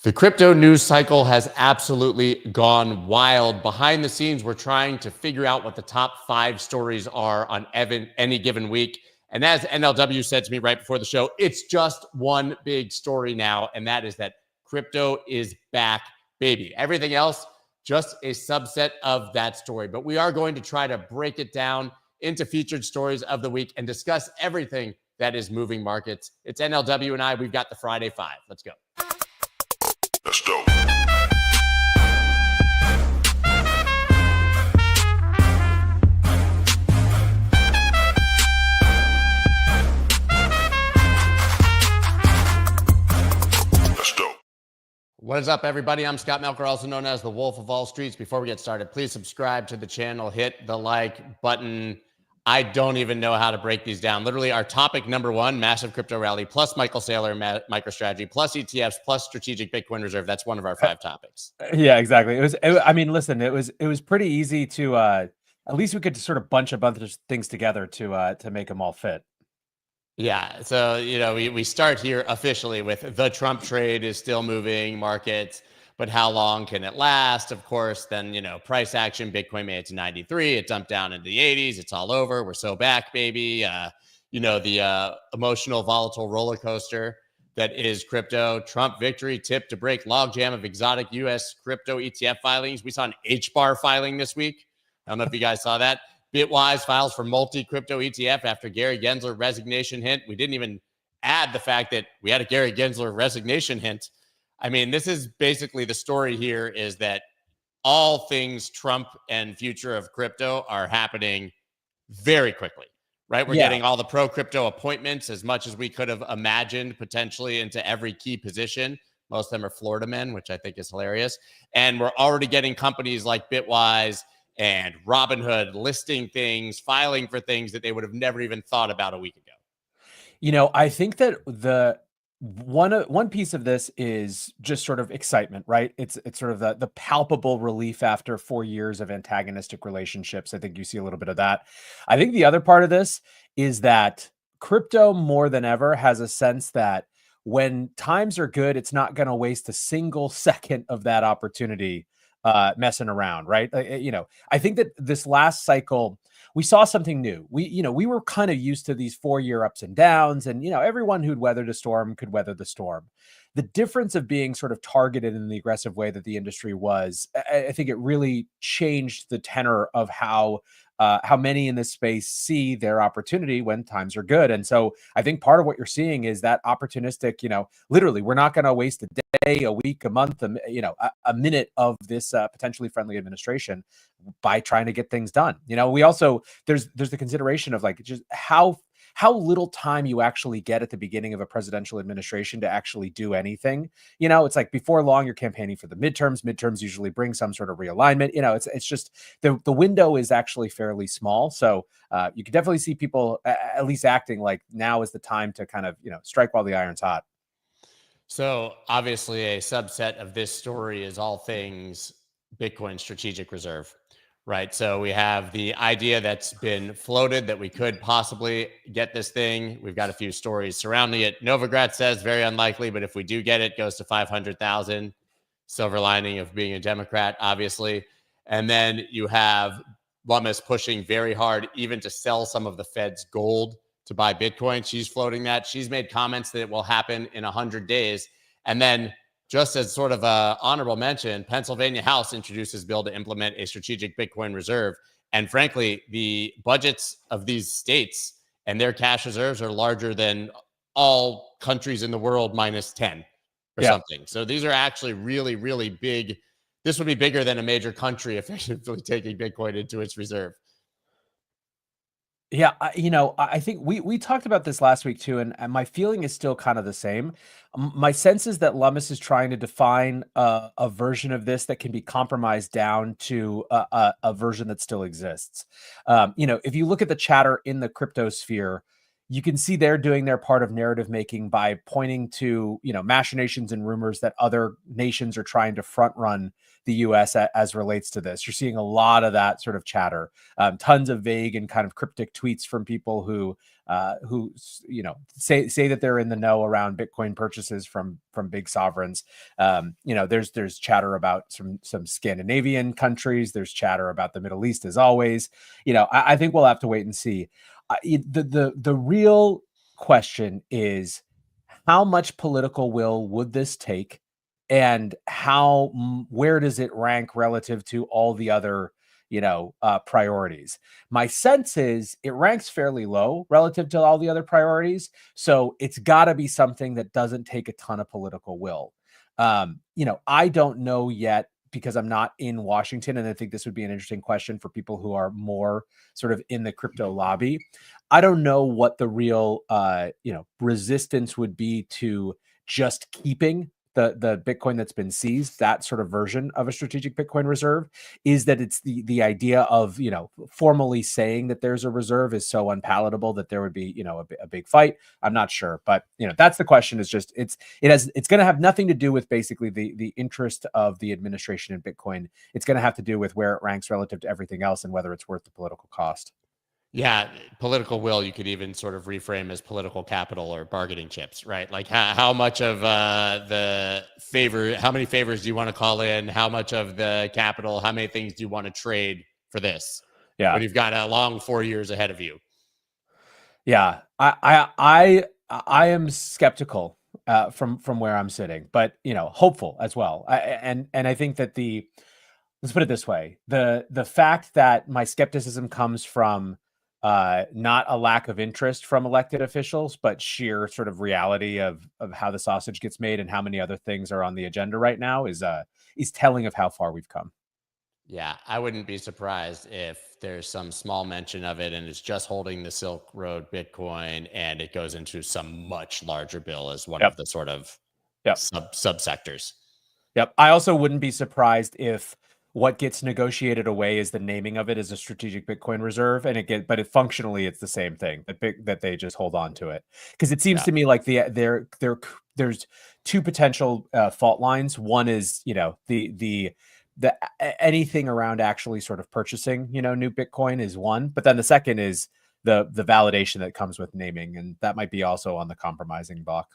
The crypto news cycle has absolutely gone wild. Behind the scenes, we're trying to figure out what the top 5 stories are on any given week. And as NLW said to me right before the show, it's just one big story now, and that is that crypto is back, baby. Everything else, just a subset of that story. But we are going to try to break it down into featured stories of the week and discuss everything that is moving markets. It's NLW and I. We've got the Friday Five. Let's go. Let's go. What is up, everybody? I'm Scott Melker, also known as the Wolf of Wall Streets. Before we get started, please subscribe to the channel, hit the like button. I don't even know how to break these down. Literally, our topic number one, massive crypto rally, plus Michael Saylor, MicroStrategy, plus ETFs, plus strategic Bitcoin reserve. That's one of our 5 topics. Yeah, exactly. I mean, listen, it was pretty easy to at least we could sort of bunch a bunch of things together to make them all fit. Yeah, so we start here officially with the Trump trade is still moving markets, but how long can it last? Of course, then price action. Bitcoin made it to 93. It dumped down into the 80s. It's all over. We're so back, baby. The emotional, volatile roller coaster that is crypto. Trump victory tipped to break logjam of exotic U.S. crypto ETF filings. We saw an H-bar filing this week. I don't know if you guys saw that. Bitwise files for multi-crypto ETF after Gary Gensler resignation hint. We didn't even add the fact that we had a Gary Gensler resignation hint. I mean, this is basically the story here is that all things Trump and future of crypto are happening very quickly, right? We're getting all the pro-crypto appointments as much as we could have imagined potentially into every key position. Most of them are Florida men, which I think is hilarious. And we're already getting companies like Bitwise and Robinhood listing things, filing for things that they would have never even thought about a week ago. I think that the one piece of this is just sort of excitement, right? It's sort of the palpable relief after 4 years of antagonistic relationships. I think you see a little bit of that. I think the other part of this is that crypto more than ever has a sense that when times are good, it's not going to waste a single second of that opportunity messing around, right? I think that this last cycle, we saw something new. We were kind of used to these 4-year ups and downs, and everyone who'd weathered a storm could weather the storm. The difference of being sort of targeted in the aggressive way that the industry was, I think it really changed the tenor of how many in this space see their opportunity when times are good. And so I think part of what you're seeing is that opportunistic, literally, we're not going to waste a day, a week, a month, a minute of this potentially friendly administration by trying to get things done. We also, there's the consideration of like just how little time you actually get at the beginning of a presidential administration to actually do anything. It's like before long, you're campaigning for the midterms. Midterms usually bring some sort of realignment. It's just the window is actually fairly small. So you can definitely see people at least acting like now is the time to kind of, strike while the iron's hot. So obviously a subset of this story is all things Bitcoin strategic reserve. Right. So we have the idea that's been floated that we could possibly get this thing. We've got a few stories surrounding it. Novogratz says very unlikely, but if we do get it, goes to 500,000. Silver lining of being a Democrat, obviously. And then you have Lummis pushing very hard even to sell some of the Fed's gold to buy Bitcoin. She's floating that. She's made comments that it will happen in 100 days. And then just as sort of a honorable mention, Pennsylvania House introduces bill to implement a strategic Bitcoin reserve. And frankly, the budgets of these states and their cash reserves are larger than all countries in the world minus 10 or something. So these are actually really, really big. This would be bigger than a major country effectively taking Bitcoin into its reserve. Yeah, I think we talked about this last week too, and my feeling is still kind of the same. My sense is that Lummis is trying to define a version of this that can be compromised down to a version that still exists. If you look at the chatter in the crypto sphere, you can see they're doing their part of narrative making by pointing to, machinations and rumors that other nations are trying to front run the US as relates to this. You're seeing a lot of that sort of chatter, tons of vague and kind of cryptic tweets from people who say that they're in the know around Bitcoin purchases from big sovereigns. There's chatter about some Scandinavian countries. There's chatter about the Middle East, as always. I think we'll have to wait and see. The real question is, how much political will would this take, and where does it rank relative to all the other priorities? My sense is it ranks fairly low relative to all the other priorities, so it's got to be something that doesn't take a ton of political will. I don't know yet, because I'm not in Washington, and I think this would be an interesting question for people who are more sort of in the crypto lobby. I don't know what the real resistance would be to just keeping the Bitcoin that's been seized, that sort of version of a strategic Bitcoin reserve. Is that it's the idea of formally saying that there's a reserve is so unpalatable that there would be a big fight. I'm not sure, but that's the question. Is just it's going to have nothing to do with basically the interest of the administration in Bitcoin. It's going to have to do with where it ranks relative to everything else and whether it's worth the political cost. Yeah, political will, you could even sort of reframe as political capital or bargaining chips, right? Like how much of how many favors do you want to call in? How much of the capital, how many things do you want to trade for this? Yeah. But you've got a long 4 years ahead of you. Yeah, I am skeptical from where I'm sitting, but hopeful as well. And I think that let's put it this way: the fact that my skepticism comes from not a lack of interest from elected officials, but sheer sort of reality of how the sausage gets made and how many other things are on the agenda right now is telling of how far we've come. Yeah, I wouldn't be surprised if there's some small mention of it and it's just holding the Silk Road Bitcoin and it goes into some much larger bill as one of the sort of subsectors. Yep. I also wouldn't be surprised if what gets negotiated away is the naming of it as a strategic Bitcoin reserve, and but functionally it's the same thing, that they just hold on to it, because it seems to me like there's two potential fault lines. One is the anything around actually sort of purchasing new Bitcoin is one, but then the second is the validation that comes with naming, and that might be also on the compromising block.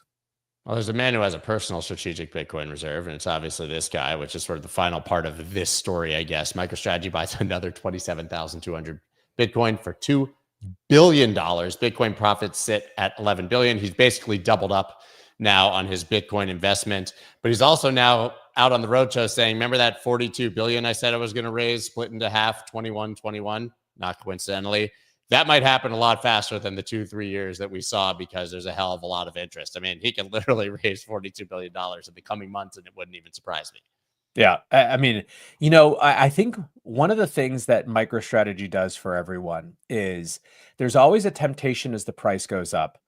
Well, there's a man who has a personal strategic Bitcoin reserve, and it's obviously this guy, which is sort of the final part of this story, I guess. MicroStrategy buys another 27,200 Bitcoin for $2 billion. Bitcoin profits sit at 11 billion. He's basically doubled up now on his Bitcoin investment, but he's also now out on the roadshow saying, remember that 42 billion I said I was going to raise, split into half, 21, not coincidentally. That might happen a lot faster than the 2-3 years that we saw, because there's a hell of a lot of interest. I mean, he can literally raise $42 billion in the coming months, and it wouldn't even surprise me. Yeah. I mean, I think one of the things that MicroStrategy does for everyone is there's always a temptation as the price goes up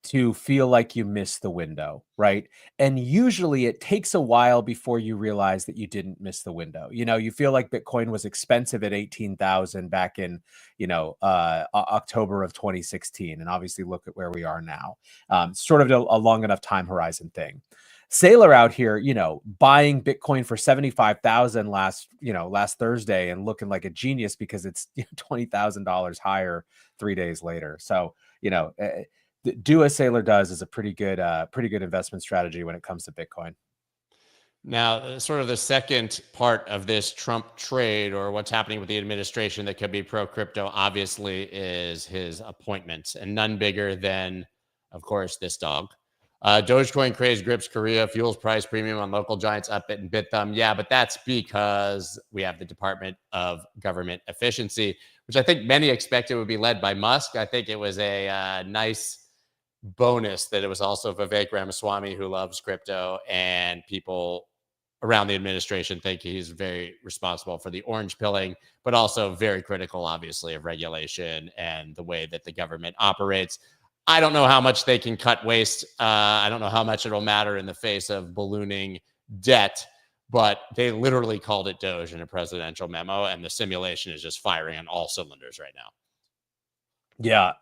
to feel like you missed the window, right? And usually it takes a while before you realize that you didn't miss the window. You feel like Bitcoin was expensive at 18,000 back in, October of 2016. And obviously look at where we are now. Sort of a long enough time horizon thing. Sailor out here, buying Bitcoin for 75,000 last Thursday and looking like a genius because it's $20,000 higher 3 days later. So, do as Sailor does is a pretty good investment strategy when it comes to Bitcoin. Now, sort of the second part of this Trump trade, or what's happening with the administration that could be pro-crypto, obviously, is his appointment, and none bigger than, of course, this dog. Dogecoin craze grips Korea, fuels price premium on local giants Upbit and Bithumb. Yeah, but that's because we have the Department of Government Efficiency, which I think many expected would be led by Musk. I think it was a nice bonus that it was also Vivek Ramaswamy, who loves crypto, and people around the administration think he's very responsible for the orange pilling, but also very critical, obviously, of regulation and the way that the government operates. I don't know how much they can cut waste. I don't know how much it'll matter in the face of ballooning debt, but they literally called it Doge in a presidential memo, and the simulation is just firing on all cylinders right now. Yeah,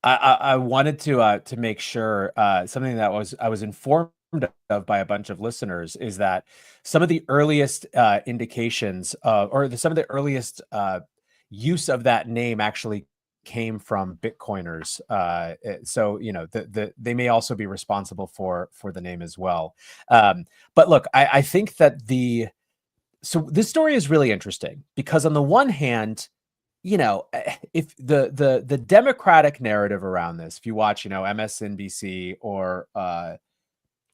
I wanted to make sure something that I was informed of by a bunch of listeners is that some of the earliest indications some of the earliest use of that name actually came from Bitcoiners. So they may also be responsible for the name as well. But look, I think that so this story is really interesting because on the one hand, if the democratic narrative around this, if you watch, MSNBC or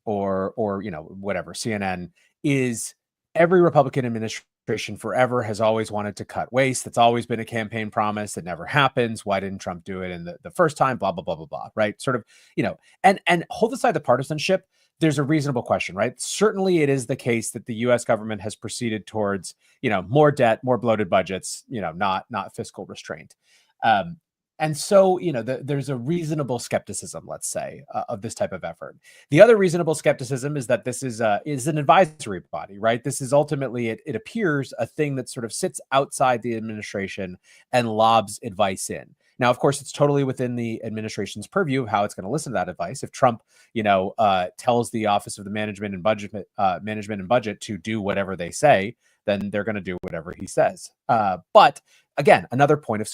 whatever, CNN, is every Republican administration forever has always wanted to cut waste. That's always been a campaign promise that never happens. Why didn't Trump do it in the first time? Blah, blah, blah, blah, blah. Right. Sort of, and hold aside the partisanship. There's a reasonable question, right? Certainly it is the case that the US government has proceeded towards, more debt, more bloated budgets, not fiscal restraint. And so, there's a reasonable skepticism, let's say, of this type of effort. The other reasonable skepticism is that this is an advisory body, right? This is ultimately, it appears, a thing that sort of sits outside the administration and lobs advice in. Now, of course, it's totally within the administration's purview of how it's going to listen to that advice. If Trump, tells the Office of the Management and Budget to do whatever they say, then they're going to do whatever he says. But again, another point of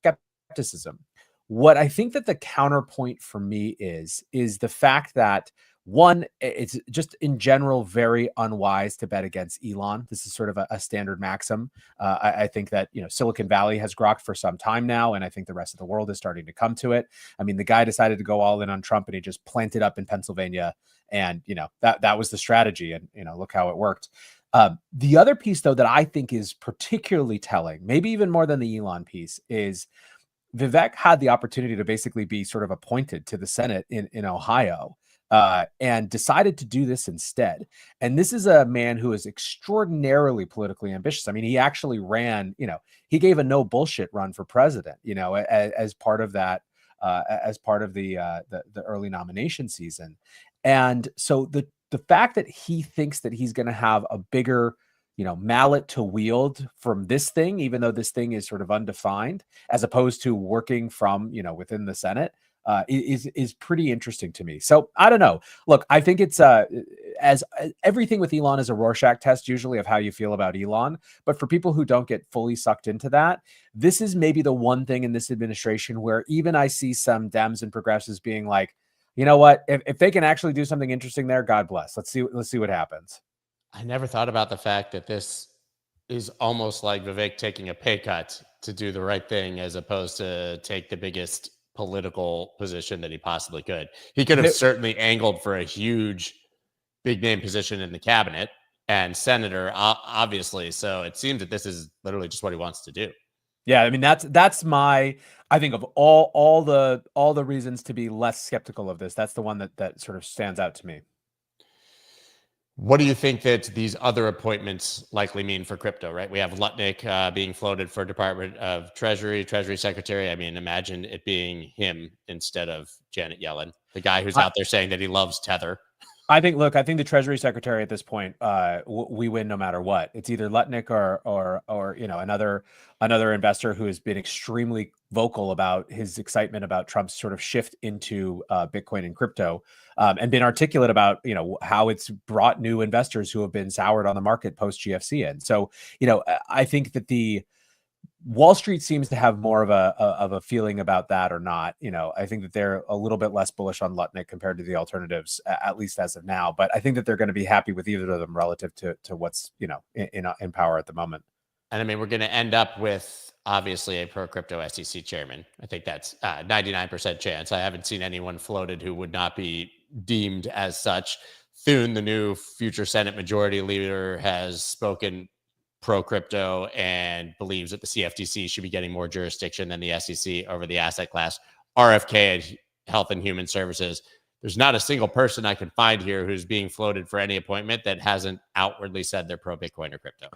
skepticism. What I think that the counterpoint for me is the fact that, one, it's just in general very unwise to bet against Elon. This is sort of a standard maxim. I think that Silicon Valley has grokked for some time now, and I think the rest of the world is starting to come to it. I mean, the guy decided to go all in on Trump, and he just planted up in Pennsylvania, and that was the strategy, and look how it worked. The other piece, though, that I think is particularly telling, maybe even more than the Elon piece, is Vivek had the opportunity to basically be sort of appointed to the Senate in Ohio, and decided to do this instead. And this is a man who is extraordinarily politically ambitious. I mean, he actually ran, he gave a no bullshit run for president, as part of that, as part of the early nomination season. And so the fact that he thinks that he's going to have a bigger mallet to wield from this thing, even though this thing is sort of undefined, as opposed to working from, within the Senate, is pretty interesting to me. So I don't know. Look, I think it's as everything with Elon is a Rorschach test usually of how you feel about Elon. But for people who don't get fully sucked into that, this is maybe the one thing in this administration where even I see some Dems and progressives being like, you know what, if they can actually do something interesting there, God bless. Let's see what happens. I never thought about the fact that this is almost like Vivek taking a pay cut to do the right thing, as opposed to take the biggest political position that he possibly could. He could have certainly angled for a huge, big name position in the cabinet and senator, obviously. So it seems that this is literally just what he wants to do. Yeah, I mean that's my, I think, of all the reasons to be less skeptical of this, that's the one that sort of stands out to me. What do you think that these other appointments likely mean for crypto, right? We have Lutnick being floated for Department of Treasury Secretary. I mean, imagine it being him instead of Janet Yellen, the guy who's out there saying that he loves Tether. I think the Treasury Secretary at this point, we win no matter what. It's either Lutnick or another investor who has been extremely vocal about his excitement about Trump's sort of shift into Bitcoin and crypto, and been articulate about how it's brought new investors who have been soured on the market post GFC in. So I think that the Wall Street seems to have more of a feeling about that or not. I think that they're a little bit less bullish on Lutnick compared to the alternatives, at least as of now. But I think that they're going to be happy with either of them relative to what's in power at the moment. And I mean, we're going to end up with obviously a pro crypto SEC chairman. I think that's 99% chance. I haven't seen anyone floated who would not be deemed as such. Thune, the new future Senate Majority Leader, has spoken pro crypto and believes that the CFTC should be getting more jurisdiction than the SEC over the asset class. RFK at Health and Human Services. There's not a single person I can find here who's being floated for any appointment that hasn't outwardly said they're pro Bitcoin or crypto.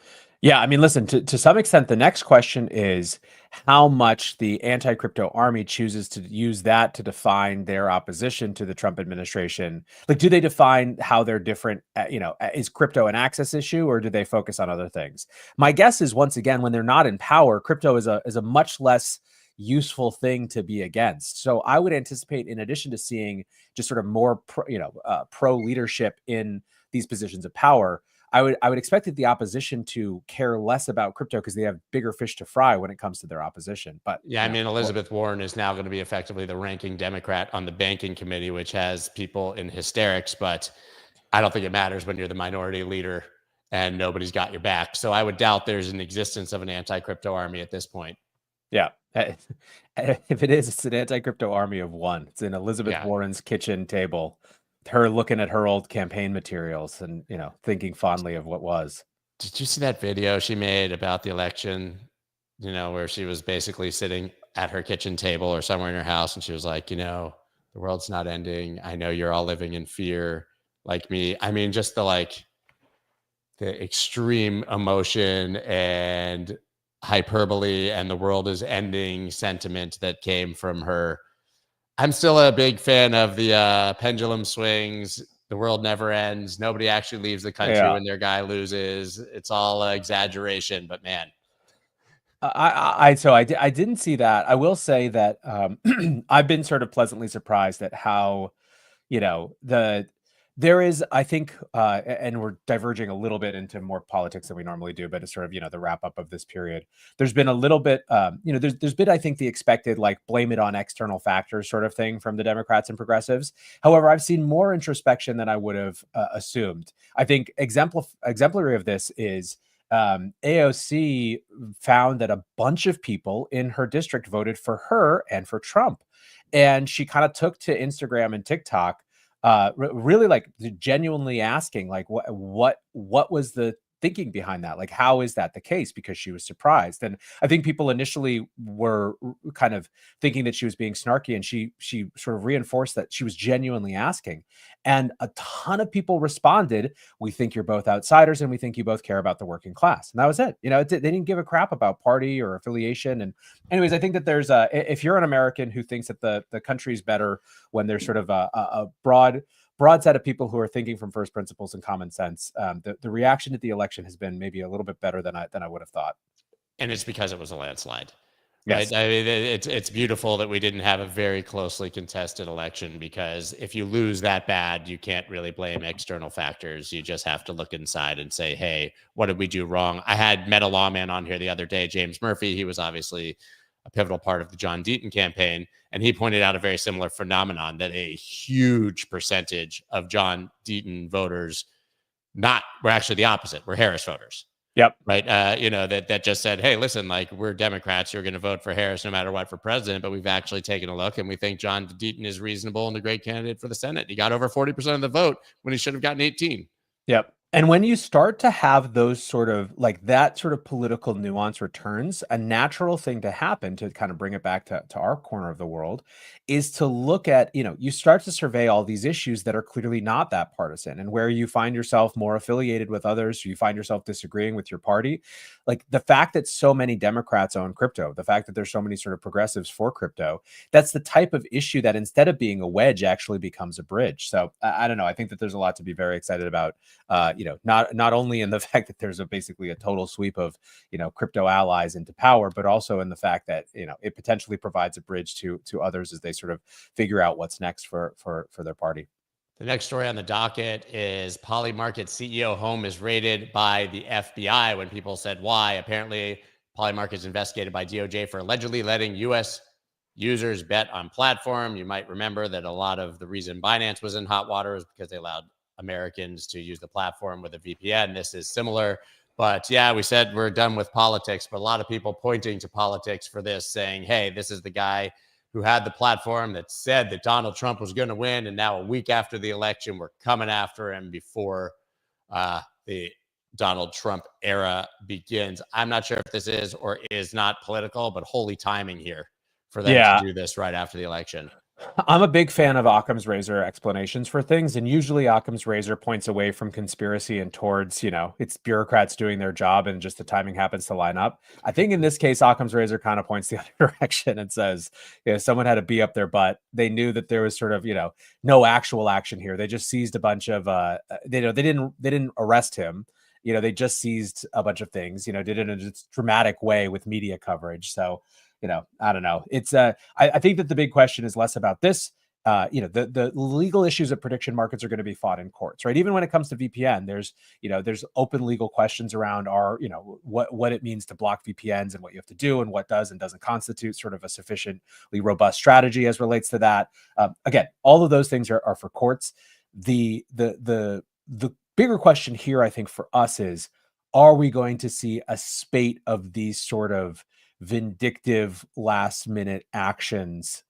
Yeah, I mean, listen, to some extent, the next question is how much the anti-crypto army chooses to use that to define their opposition to the Trump administration. Like, do they define how they're different? Is crypto an access issue, or do they focus on other things? My guess is, once again, when they're not in power, crypto is a much less useful thing to be against. So I would anticipate, in addition to seeing just sort of more pro leadership in these positions of power, I would expect that the opposition to care less about crypto because they have bigger fish to fry when it comes to their opposition. But yeah, I mean, Elizabeth Warren is now going to be effectively the ranking Democrat on the banking committee, which has people in hysterics, but I don't think it matters when you're the minority leader and nobody's got your back. So I would doubt there's an existence of an anti-crypto army at this point. yeah, if it is, it's an anti-crypto army of one. It's in Elizabeth Warren's kitchen table, her looking at her old campaign materials and, thinking fondly of what was. Did you see that video she made about the election, where she was basically sitting at her kitchen table or somewhere in her house and she was like, the world's not ending. I know you're all living in fear like me. I mean, just the extreme emotion and hyperbole and the world is ending sentiment that came from her. I'm still a big fan of the pendulum swings. The world never ends. Nobody actually leaves the country when their guy loses. It's all exaggeration, but man. I didn't see that. I will say that I've been sort of pleasantly surprised at how, there is, I think, and we're diverging a little bit into more politics than we normally do, but it's sort of, the wrap up of this period. There's been a little bit, there's been, I think, the expected, blame it on external factors sort of thing from the Democrats and progressives. However, I've seen more introspection than I would have assumed. I think exemplary of this is AOC found that a bunch of people in her district voted for her and for Trump. And she kind of took to Instagram and TikTok, really genuinely asking what was the thinking behind that? How is that the case? Because she was surprised. And I think people initially were kind of thinking that she was being snarky, and she sort of reinforced that she was genuinely asking. And a ton of people responded, "We think you're both outsiders and we think you both care about the working class." And that was it. They didn't give a crap about party or affiliation. And anyways, I think that there's if you're an American who thinks that the country's better when there's sort of a broad set of people who are thinking from first principles and common sense, the reaction to the election has been maybe a little bit better than I would have thought. And it's because it was a landslide. Yes. Right? I mean, it's beautiful that we didn't have a very closely contested election, because if you lose that bad, you can't really blame external factors. You just have to look inside and say, hey, what did we do wrong? I had Meta Lawman on here the other day, James Murphy. He was obviously a pivotal part of the John Deaton campaign. And he pointed out a very similar phenomenon, that a huge percentage of John Deaton voters were actually the opposite, were Harris voters. Yep. Right. That just said, hey, listen, we're Democrats. You're going to vote for Harris no matter what for president. But we've actually taken a look and we think John Deaton is reasonable and a great candidate for the Senate. He got over 40% of the vote when he should have gotten 18. Yep. And when you start to have those sort of that sort of political nuance returns, a natural thing to happen, to kind of bring it back to our corner of the world, is to look at, you start to survey all these issues that are clearly not that partisan, and where you find yourself more affiliated with others, you find yourself disagreeing with your party. The fact that so many Democrats own crypto, the fact that there's so many sort of progressives for crypto, that's the type of issue that instead of being a wedge actually becomes a bridge. So I don't know. I think that there's a lot to be very excited about. Not only in the fact that there's basically a total sweep of, crypto allies into power, but also in the fact that, it potentially provides a bridge to others as they sort of figure out what's next for their party. The next story on the docket is Polymarket CEO home is raided by the FBI. When people said why, apparently Polymarket is investigated by DOJ for allegedly letting U.S. users bet on platform. You might remember that a lot of the reason Binance was in hot water is because they allowed Americans to use the platform with a VPN. This is similar, but yeah, we said we're done with politics, but a lot of people pointing to politics for this, saying, hey, this is the guy who had the platform that said that Donald Trump was going to win. And now a week after the election, we're coming after him before the Donald Trump era begins. I'm not sure if this is or is not political, but holy timing here for them to do this right after the election. I'm a big fan of Occam's razor explanations for things, and usually Occam's razor points away from conspiracy and towards, it's bureaucrats doing their job and just the timing happens to line up. I think in this case, Occam's razor kind of points the other direction and says, someone had to be up their butt. They knew that there was sort of, no actual action here. They just seized a bunch of, they didn't arrest him. They just seized a bunch of things, did it in a dramatic way with media coverage. So, I don't know. It's I think that the big question is less about this. The legal issues of prediction markets are going to be fought in courts, right? Even when it comes to VPN, there's open legal questions around what it means to block VPNs and what you have to do and what does and doesn't constitute sort of a sufficiently robust strategy as relates to that. Again, all of those things are for courts. The bigger question here, I think, for us is, are we going to see a spate of these sort of vindictive last minute actions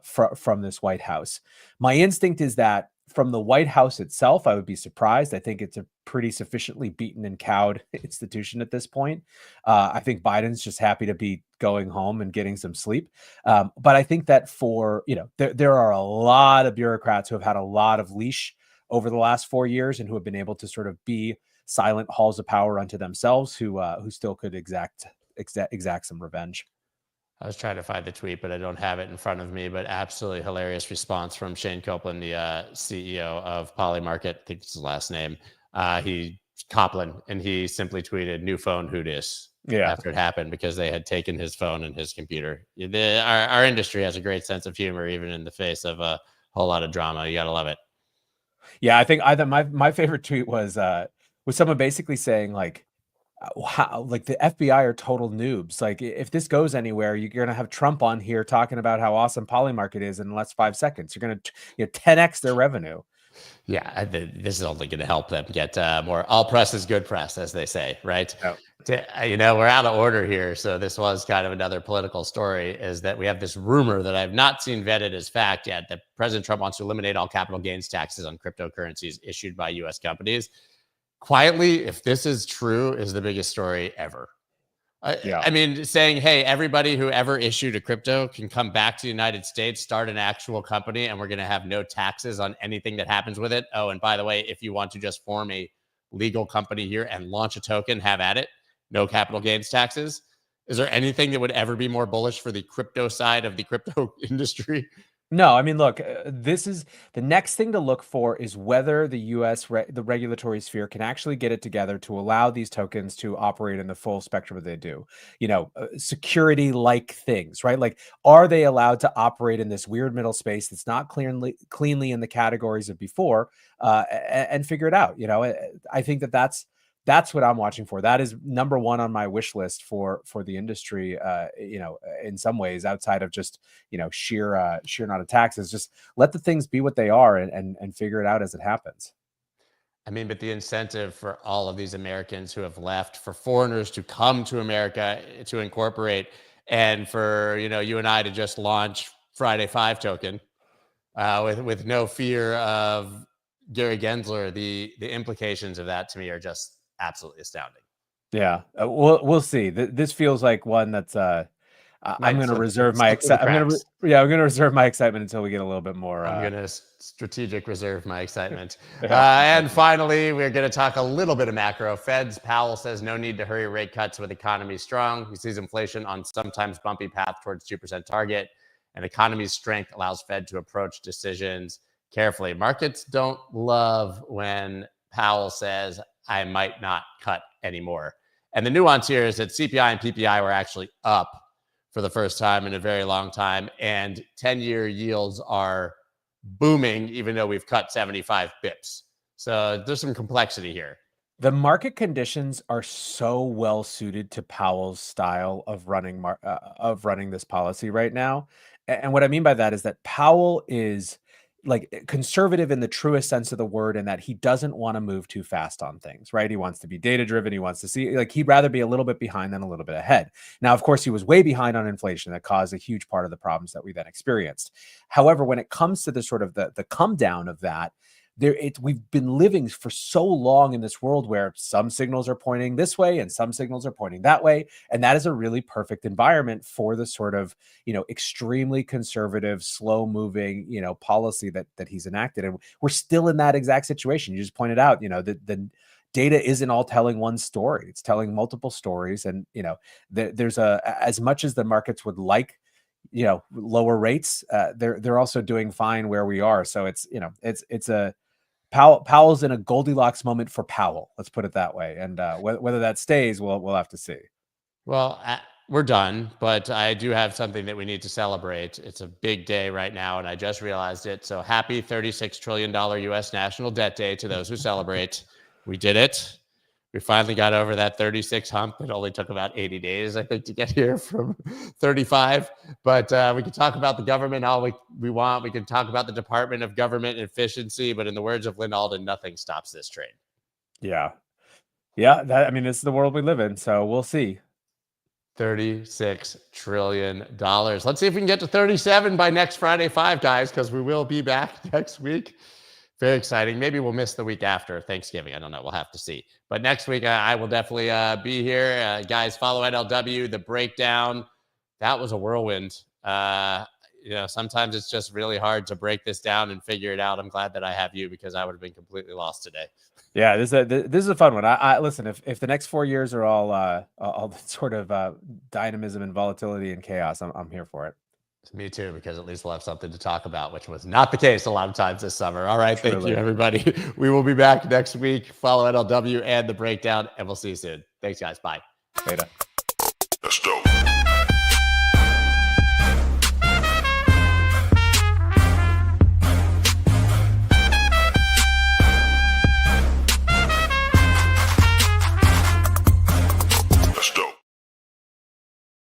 from this White House? My instinct is that from the White House itself, I would be surprised. I think it's a pretty sufficiently beaten and cowed institution at this point. I think Biden's just happy to be going home and getting some sleep. But I think that there are a lot of bureaucrats who have had a lot of leash over the last 4 years and who have been able to sort of be silent halls of power unto themselves, who still could exact some revenge. I was trying to find the tweet, but I don't have it in front of me. But absolutely hilarious response from Shane Copeland, the CEO of Polymarket. I think it's his last name. Copland, and he simply tweeted, "New phone, who dis?" After it happened, because they had taken his phone and his computer. Our industry has a great sense of humor, even in the face of a whole lot of drama. You gotta love it. Yeah, I think my favorite tweet was someone basically saying like, how, like, the FBI are total noobs. Like, if this goes anywhere, you're going to have Trump on here talking about how awesome Polymarket is in less 5 seconds. You're going to 10x their revenue. Yeah, this is only going to help them get more. All press is good press, as they say, right? Oh. We're out of order here. So this was kind of another political story, is that we have this rumor that I've not seen vetted as fact yet, that President Trump wants to eliminate all capital gains taxes on cryptocurrencies issued by U.S. companies. Quietly, if this is true, is the biggest story ever. I mean, saying, hey, everybody who ever issued a crypto can come back to the United States, start an actual company, and we're going to have no taxes on anything that happens with it. Oh, and by the way, if you want to just form a legal company here and launch a token, have at it. No capital gains taxes. Is there anything that would ever be more bullish for the crypto side of the crypto industry? No, I mean, look, this is the next thing to look for, is whether the U.S. the regulatory sphere can actually get it together to allow these tokens to operate in the full spectrum of what they do. Security-like things, right? Like, are they allowed to operate in this weird middle space that's not cleanly in the categories of before, and figure it out? I think that's what I'm watching for. That is number one on my wish list for the industry. In some ways, outside of just sheer not of taxes, just let the things be what they are and figure it out as it happens. I mean, but the incentive for all of these Americans who have left, for foreigners to come to America to incorporate, and for you and I to just launch Friday 5 token with no fear of Gary Gensler, the implications of that to me are just absolutely astounding. Yeah, we'll see. This feels like one that's I'm going to reserve my excitement. I'm going to reserve my excitement until we get a little bit more. I'm going to strategic reserve my excitement. And finally, we're going to talk a little bit of macro. Powell says no need to hurry rate cuts with economy strong. He sees inflation on sometimes bumpy path towards 2% target, and economy's strength allows Fed to approach decisions carefully. Markets don't love when Powell says, I might not cut anymore. And the nuance here is that CPI and PPI were actually up for the first time in a very long time, and 10-year yields are booming, even though we've cut 75 bips. So there's some complexity here. The market conditions are so well suited to Powell's style of running this policy right now. And what I mean by that is that Powell is like conservative in the truest sense of the word, in that he doesn't want to move too fast on things, right? He wants to be data driven. He wants to see, like, he'd rather be a little bit behind than a little bit ahead. Now, of course, he was way behind on inflation that caused a huge part of the problems that we then experienced. However, when it comes to the sort of the come down of that, we've been living for so long in this world where some signals are pointing this way and some signals are pointing that way. And that is a really perfect environment for the sort of, extremely conservative, slow moving, policy that he's enacted. And we're still in that exact situation. You just pointed out, the data isn't all telling one story. It's telling multiple stories. And, there's as much as the markets would like, lower rates, they're also doing fine where we are. So it's Powell's in a Goldilocks moment for Powell. Let's put it that way. And whether that stays, we'll have to see. Well, we're done, but I do have something that we need to celebrate. It's a big day right now, and I just realized it. So happy $36 trillion US national debt day to those who celebrate. We did it. We finally got over that 36 hump. It only took about 80 days, I think, to get here from 35. But we can talk about the government all we want. We can talk about the Department of Government Efficiency. But in the words of Lynn Alden, nothing stops this train. Yeah. Yeah. I mean, this is the world we live in. So we'll see. $36 trillion. Let's see if we can get to 37 by next Friday 5, guys, because we will be back next week. Very exciting. Maybe we'll miss the week after Thanksgiving. I don't know. We'll have to see. But next week, I will definitely be here. Guys, follow NLW, the breakdown. That was a whirlwind. Sometimes it's just really hard to break this down and figure it out. I'm glad that I have you because I would have been completely lost today. Yeah, this is a fun one. I listen, if the next 4 years are all sort of dynamism and volatility and chaos, I'm here for it. Me too, because at least we'll have something to talk about, which was not the case a lot of times this summer. All right. Thank you, everybody. We will be back next week. Follow NLW and the breakdown, and we'll see you soon. Thanks, guys. Bye. Later. Let's go.